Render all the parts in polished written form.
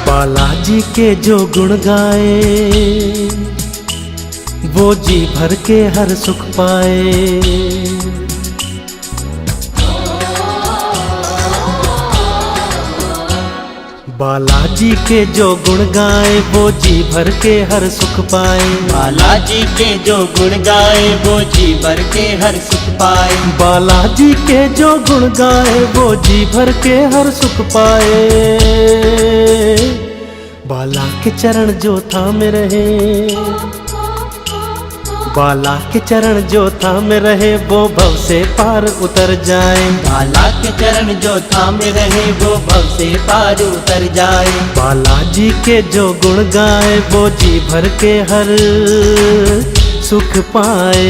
बालाजी के जो गुण गाए वो जी भर के हर सुख पाए। बालाजी के जो गुण गाए वो जी भर के हर सुख पाए। बालाजी के जो गुण गाए वो जी भर के हर सुख पाए। बालाजी के जो गुण गाए वो जी भर के हर सुख पाए। बाला के चरण जो थामे रहे, बाला के चरण जो थामे रहे वो भव से पार उतर जाए। बाला के चरण जो थामे रहे वो भव से पार उतर जाए। बालाजी के जो गुण गाए वो जी भर के हर सुख पाए।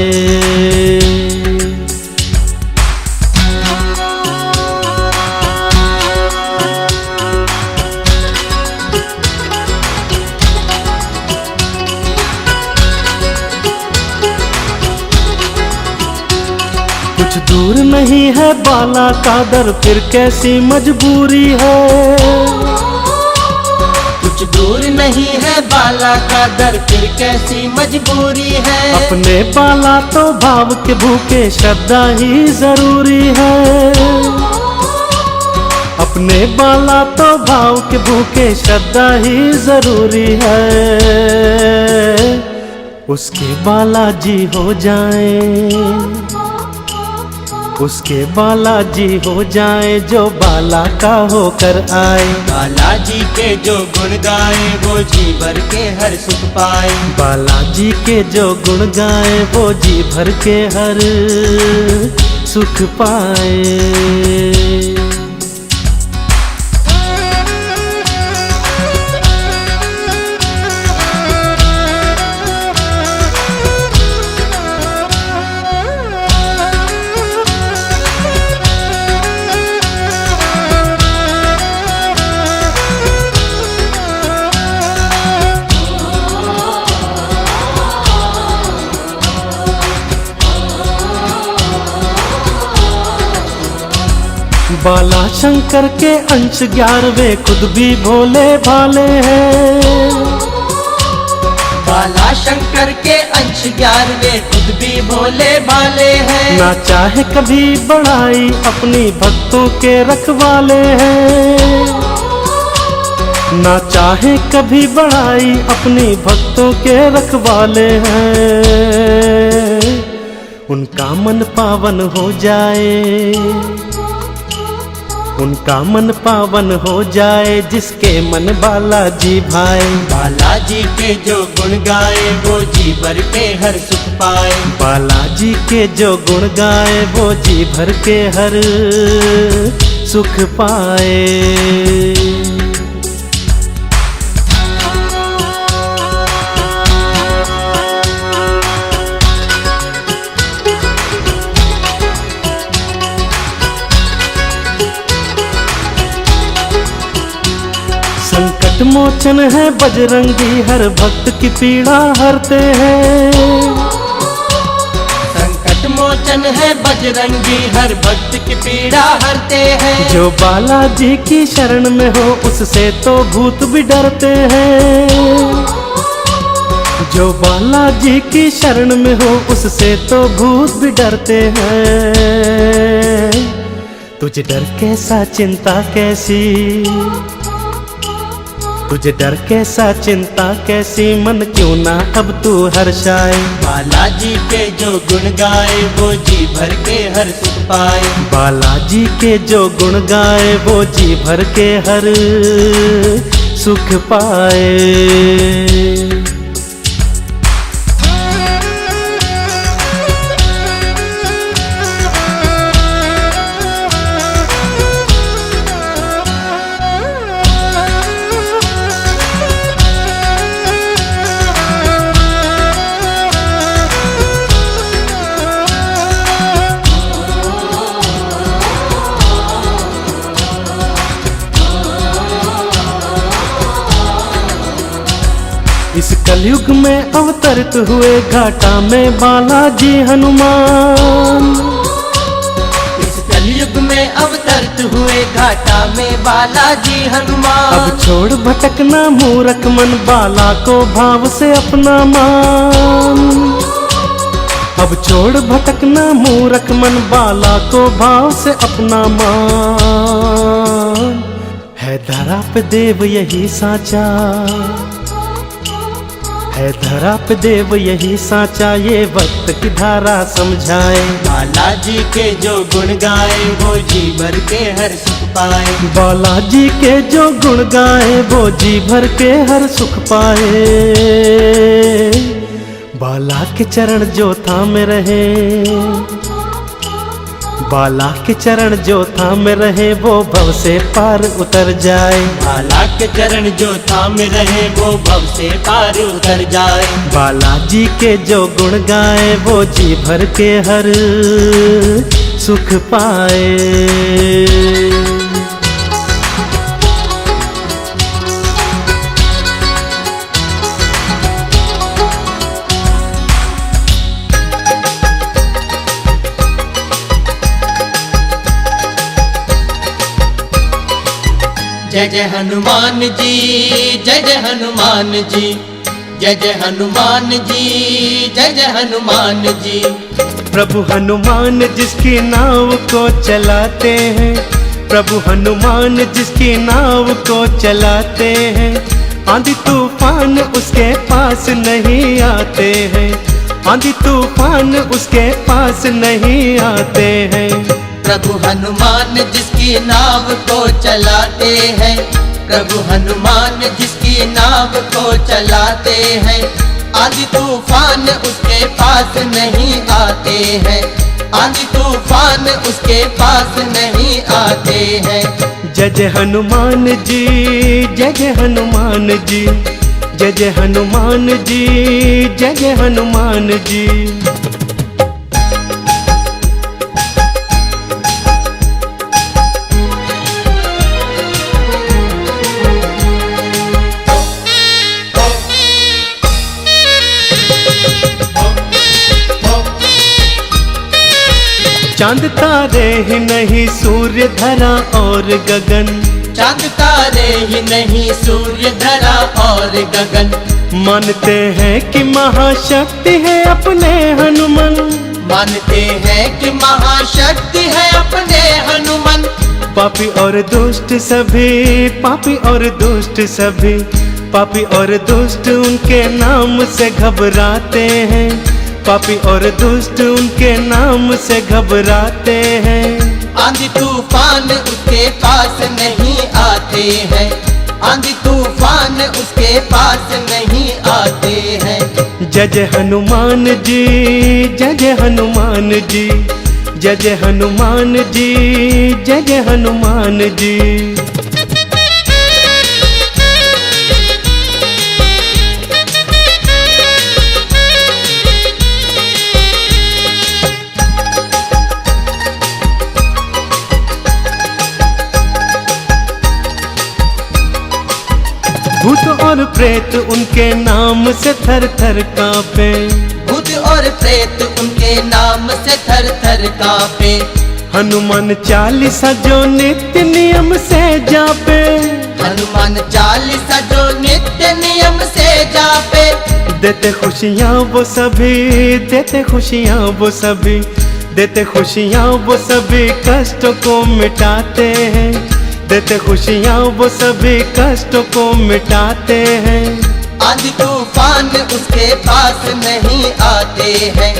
कुछ दूर नहीं है बाला का दर, फिर कैसी मजबूरी है। कुछ दूर नहीं है बाला का दर, फिर कैसी मजबूरी है। अपने बाला तो भाव के भूखे श्रद्धा ही जरूरी है। अपने बाला तो भाव के भूखे श्रद्धा ही जरूरी है। उसके बालाजी हो जाए, उसके बालाजी हो जाए जो बाला का होकर आए। बालाजी के जो गुण गाए वो जी भर के हर सुख पाए। बालाजी के जो गुण गाए वो जी भर के हर सुख पाए। बाला शंकर के अंश 11वें खुद भी भोले भाले हैं। बाला शंकर के अंश 11वें खुद भी भोले भाले हैं। ना चाहे कभी बड़ाई अपनी भक्तों के रखवाले हैं। ना चाहे कभी बड़ाई अपनी भक्तों के रखवाले हैं। उनका मन पावन हो जाए, उनका मन पावन हो जाए जिसके मन बालाजी भाए। बालाजी के जो गुण गाए वो जी भर के हर सुख पाए। बालाजी के जो गुण गाए वो जी भर के हर सुख पाए। संकट मोचन है बजरंगी, हर भक्त की पीड़ा हरते हैं। संकट मोचन है बजरंगी, हर भक्त की पीड़ा हरते हैं। जो बालाजी की शरण में हो उससे तो भूत भी डरते हैं। जो बालाजी की शरण में हो उससे तो भूत भी डरते हैं। तुझे डर कैसा चिंता कैसी, तुझे डर कैसा चिंता कैसी, मन क्यों ना अब तू हर्षाए। बालाजी के जो गुण गाए वो जी भर के हर सुख पाए। बालाजी के जो गुण गाए वो जी भर के हर सुख पाए। इस कलयुग में अवतरित हुए घाटा में बालाजी हनुमान। इस कलयुग में में अवतरित हुए घाटा में बालाजी हनुमान। अब छोड़ भटकना मूर्ख मन, बाला को भाव से अपना मान। अब छोड़ भटकना मूर्ख मन, बाला को भाव से अपना मान। है धरा पे देव यही साचा, है धरा पे देव यही साचा, ये वक्त की धारा समझाए। बालाजी के जो गुण गाए वो जी भर के हर सुख पाए। बालाजी के जो गुण गाए वो जी भर के हर सुख पाए। बाला के चरण जो थामे रहे, बाला के चरण जो थामे रहे, वो भव से पार उतर जाए। बाला के चरण जो थामे रहे वो भव से पार उतर जाए। बालाजी के जो गुण गाए वो जी भर के हर सुख पाए। जय जय हनुमान जी, जय जय हनुमान जी, जय जय हनुमान जी, जय जय हनुमान जी। प्रभु हनुमान जिसकी नाव को चलाते हैं, प्रभु हनुमान जिसकी नाव को चलाते हैं, आंधी तूफान उसके पास नहीं आते हैं, आंधी तूफान उसके पास नहीं आते हैं। प्रभु हनुमान जिसकी नाव को चलाते हैं, प्रभु हनुमान जिसकी नाव को चलाते हैं, आंधी तूफान उसके पास नहीं आते हैं, आंधी तूफान उसके पास नहीं आते हैं। जय जय हनुमान जी, जय जय हनुमान जी, जय जय हनुमान जी, जय जय हनुमान जी। चांद तारे ही नहीं सूर्य धरा और गगन, चांद तारे ही नहीं सूर्य धरा और गगन, मानते हैं कि महाशक्ति है अपने हनुमान, मानते हैं कि महाशक्ति है अपने हनुमान। पापी और दुष्ट सभी, पापी और दुष्ट सभी, पापी और दुष्ट उनके नाम से घबराते हैं, पापी और दुष्ट उनके नाम से घबराते हैं। आंधी तूफान उसके पास नहीं आते हैं, आंधी तूफान उसके पास नहीं आते हैं। जय जय हनुमान जी, जय जय हनुमान जी, जय जय हनुमान जी, जय जय हनुमान जी। भूत और प्रेत उनके नाम से थर थर कांपे, भूत और प्रेत उनके नाम से थर थर कांपे। हनुमान चालीसा जो नित्य नियम से जापे, हनुमान चालीसा जो नित्य नियम से जापे। देते खुशियाँ वो सभी, देते खुशियाँ वो सभी, देते खुशियाँ वो सभी कष्टों को मिटाते हैं, देते खुशियाँ वो सभी कष्टों को मिटाते हैं। आंधी तूफान उसके पास नहीं आते हैं,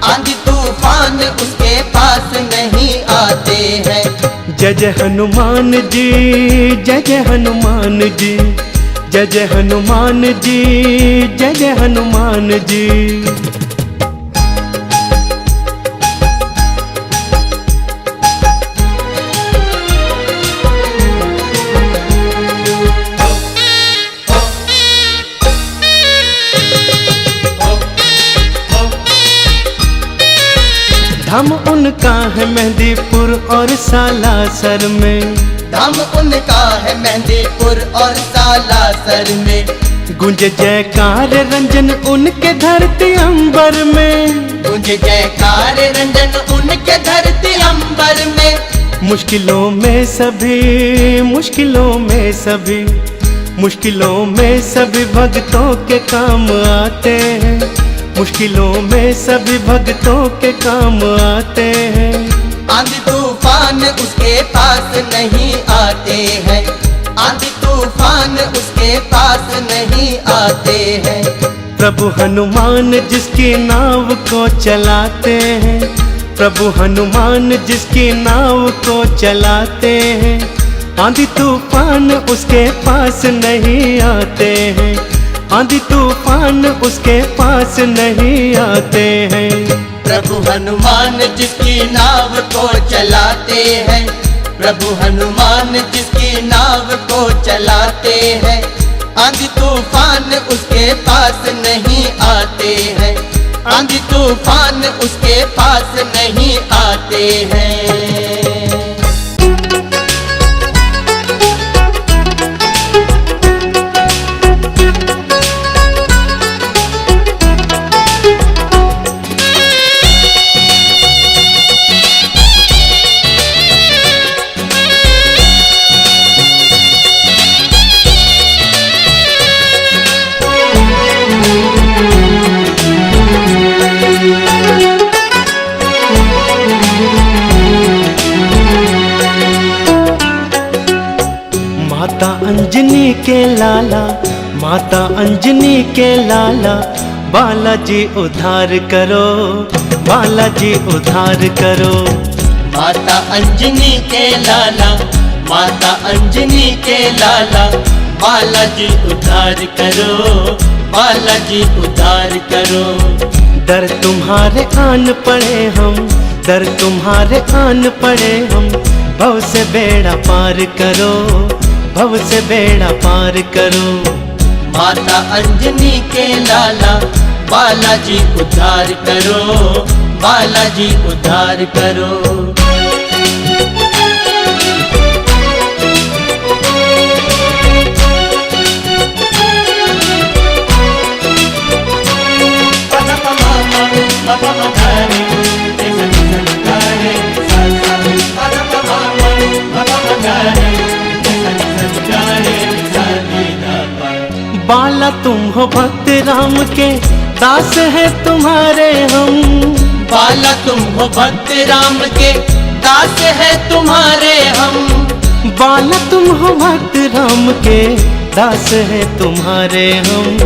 आंधी तूफान उसके पास नहीं आते हैं। जय जय हनुमान जी, जय जय हनुमान जी, जय जय हनुमान जी, जय जय हनुमान जी। धाम उनका है मेहंदीपुर और सालासर में, धाम उनका है मेहंदीपुर और सालासर में। गूंजे जयकार रंजन उनके धरती अंबर में, गूंजे जयकार रंजन उनके धरती अंबर में। मुश्किलों में सभी, मुश्किलों में सभी, मुश्किलों में सभी भक्तों के काम आते हैं। मुश्किलों में सभी भक्तों के काम आते हैं। आंधी तूफान उसके पास नहीं आते हैं, आंधी तूफान उसके पास नहीं आते हैं। प्रभु हनुमान जिसकी नाव को चलाते हैं, प्रभु हनुमान जिसकी नाव को चलाते हैं। आंधी तूफान उसके पास नहीं आते हैं, आंधी तूफान उसके पास नहीं आते हैं। प्रभु हनुमान जिसकी नाव को चलाते हैं, प्रभु हनुमान जिसकी नाव को चलाते हैं। आंधी तूफान उसके पास नहीं आते हैं, आंधी तूफान उसके पास नहीं आते हैं। माता अंजनी के लाला, माता अंजनी के लाला, बालाजी उद्धार करो, बालाजी उद्धार करो। माता अंजनी के लाला, माता अंजनी के लाला, बालाजी उद्धार करो, बालाजी उद्धार करो। दर तुम्हारे आन पड़े हम, दर तुम्हारे आन पड़े हम। भव से बेड़ा पार करो, भव से बेड़ा पार करो। माता अंजनी के लाला, बालाजी उद्धार करो, बालाजी उद्धार करो। बाला तुम हो भक्त राम के, दास है तुम्हारे हम। बाला तुम हो भक्त राम के, दास है तुम्हारे हम। बाला तुम हो भक्त राम के, दास है तुम्हारे हम,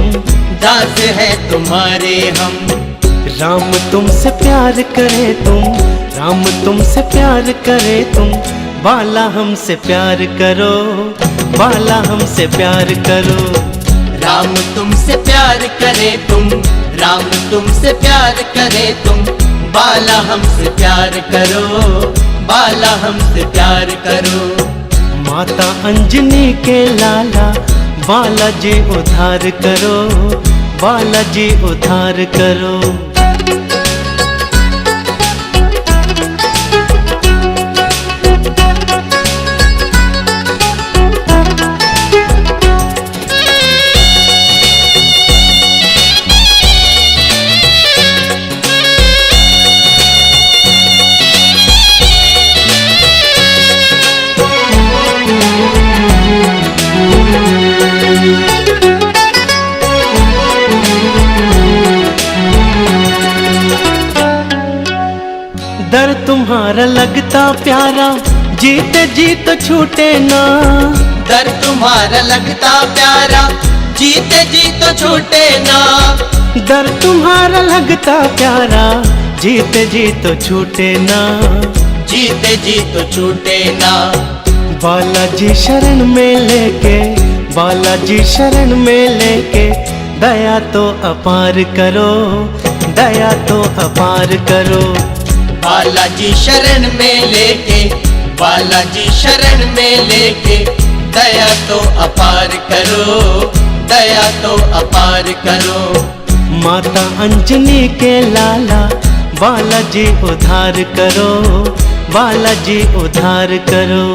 दास है तुम्हारे हम। राम तुमसे प्यार करे तुम, राम तुमसे प्यार करे तुम। बाला हमसे प्यार करो, बाला हमसे प्यार करो। राम तुमसे प्यार करे तुम, राम तुमसे प्यार करे तुम। बाला हमसे प्यार करो, बाला हमसे प्यार करो। माता अंजनी के लाला, बालाजी उद्धार करो, बालाजी उद्धार करो। दर तुम्हारा लगता प्यारा, जीते जी तो छूटे ना। दर तुम्हारा लगता प्यारा, जीते जी तो छूटे ना। दर तुम्हारा लगता प्यारा, जीते जी तो छूटे ना। जीते जी तो छूटे ना। बालाजी शरण में लेके, बालाजी शरण में लेके। दया तो अपार करो, दया तो अपार करो। बालाजी शरण में लेके, बालाजी शरण में लेके। दया तो अपार करो, दया तो अपार करो। माता अंजनी के लाला, बालाजी उद्धार करो, बालाजी उद्धार करो।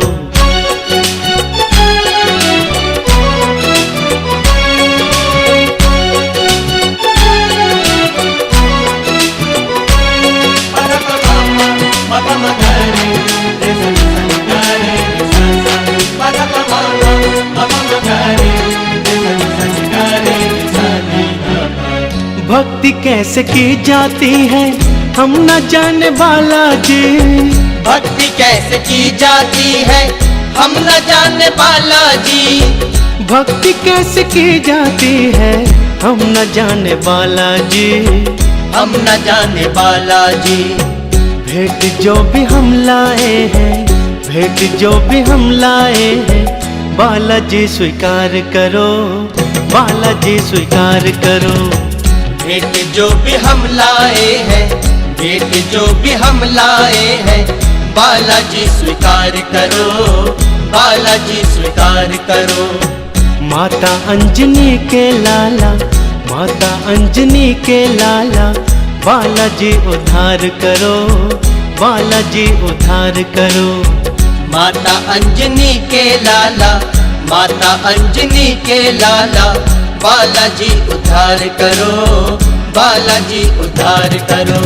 भक्ति कैसे की जाती है हम न जाने बालाजी। भक्ति कैसे की जाती है हम न जाने बालाजी। भक्ति कैसे की जाती है हम न जाने बालाजी। हम न जाने बालाजी। भेंट जो भी हम लाए हैं, भेंट जो भी हम लाए हैं, बालाजी स्वीकार करो, बालाजी स्वीकार करो। भेंट जो भी हम लाए हैं, भेंट जो भी हम लाए हैं, बालाजी स्वीकार करो, बालाजी स्वीकार करो। माता अंजनी के लाला, माता अंजनी के लाला, बालाजी उद्धार करो, बालाजी उद्धार करो। माता अंजनी के लाला, माता अंजनी के लाला, बालाजी उद्धार करो, बालाजी उद्धार करो।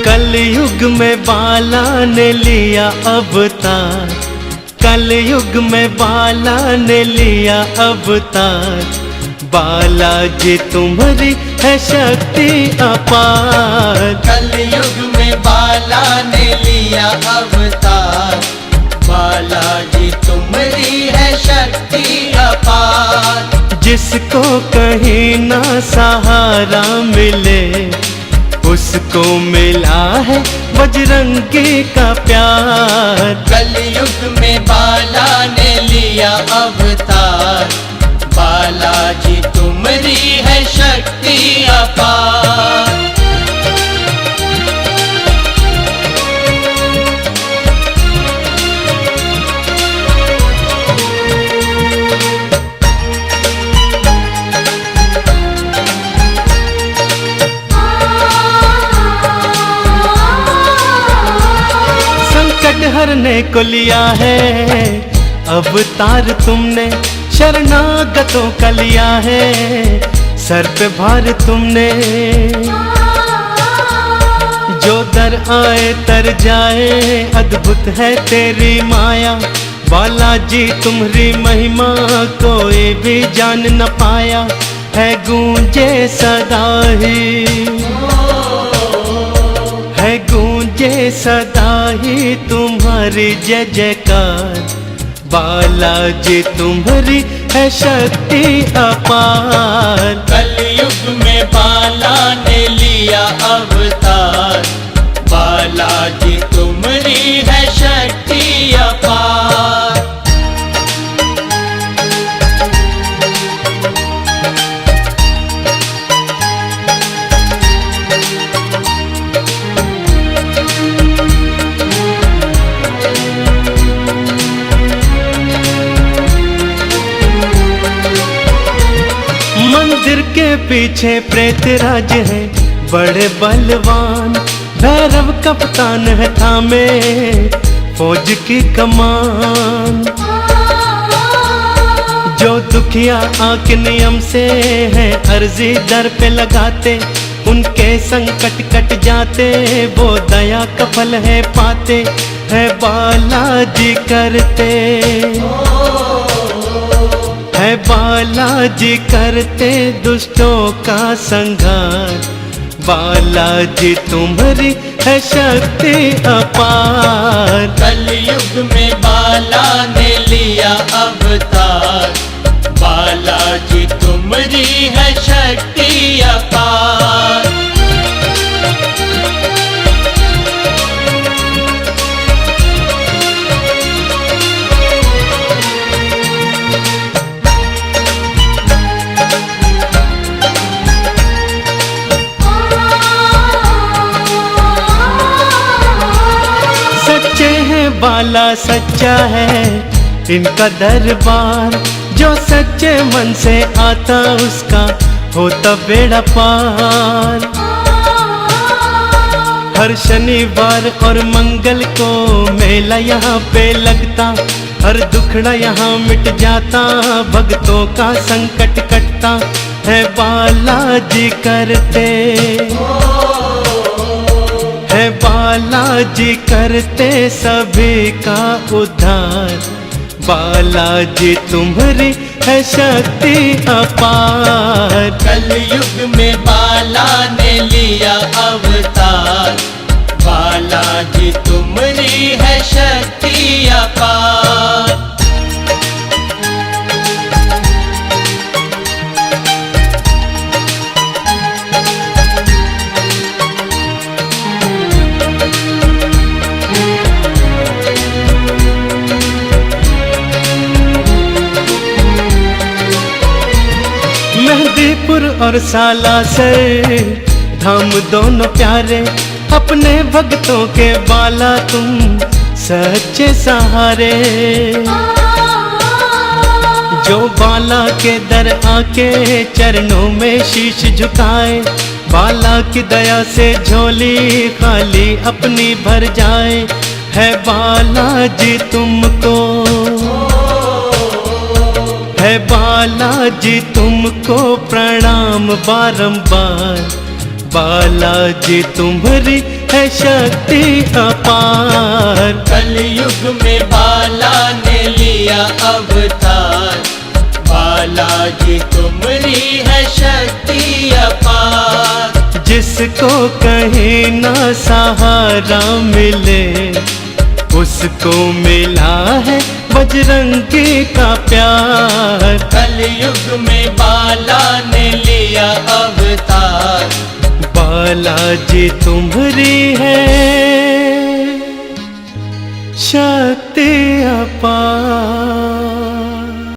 कलयुग में बाला ने लिया अवतार, कलयुग में बाला ने लिया अवतार। बालाजी तुम्हारी है शक्ति अपार। कलयुग में बाला ने लिया अवतार, बालाजी तुम्हारी है शक्ति अपार। जिसको कहीं ना सहारा मिले, उसको मिला है बजरंगी का प्यार। कलयुग में बाला ने लिया अवतार, बालाजी तुम्हारी है शक्ति अपार। हरने को लिया है अवतार तुमने, शरणागतों का लिया है सर पे भार तुमने। जो दर आए तर जाए, अद्भुत है तेरी माया। बालाजी तुम्हारी महिमा कोई भी जान न पाया, है गूंजे सदा ही, है गूंजे सदा ही तुम्हारी जय जयकार। बालाजी तुम्हारी है शक्ति अपार। कलयुग में बाला ने लिया अवतार, बालाजी तुम्हारी है शक्ति अपार। मंदिर के पीछे प्रेतराज है बड़े बलवान। भैरव कप्तान है थामे फौज की कमान। जो दुखिया आंख नियम से है अर्जी दर पे लगाते, उनके संकट कट जाते, वो दया का फल है पाते, है बालाजी करते, है बालाजी करते दुष्टों का संहार। बालाजी तुम्हारी है शक्ति अपार। कलयुग में बाला ने लिया अवतार, बालाजी तुम्हारी है शक्ति अपार। बाला सच्चा है इनका दरबार। जो सच्चे मन से आता उसका होता बेड़ा पार। हर शनिवार और मंगल को मेला यहाँ पे लगता, हर दुखड़ा यहाँ मिट जाता, भक्तों का संकट कटता है बालाजी करते, है बालाजी करते सभी का उद्धार। बालाजी तुम्हारी है शक्ति अपार। कलयुग में बाला ने लिया अवतार, बालाजी तुम्हारी है शक्ति अपार। मेहंदीपुर और सालासर धाम दोनों प्यारे, अपने भक्तों के बाला तुम सच्चे सहारे। जो बाला के दर आके चरणों में शीश झुकाए, बाला की दया से झोली खाली अपनी भर जाए। है बालाजी तुमको, है बालाजी तुमको प्रणाम बारंबार। बालाजी तुम्हारी है शक्ति अपार। कलयुग में बाला ने लिया अवतार, बालाजी तुम्हारी है शक्ति अपार। जिसको कहीं ना सहारा मिले, उसको मिला है बजरंगी का प्यार। कलयुग में बाला ने लिया अवतार, बालाजी तुम्हारी है शक्ति अपार।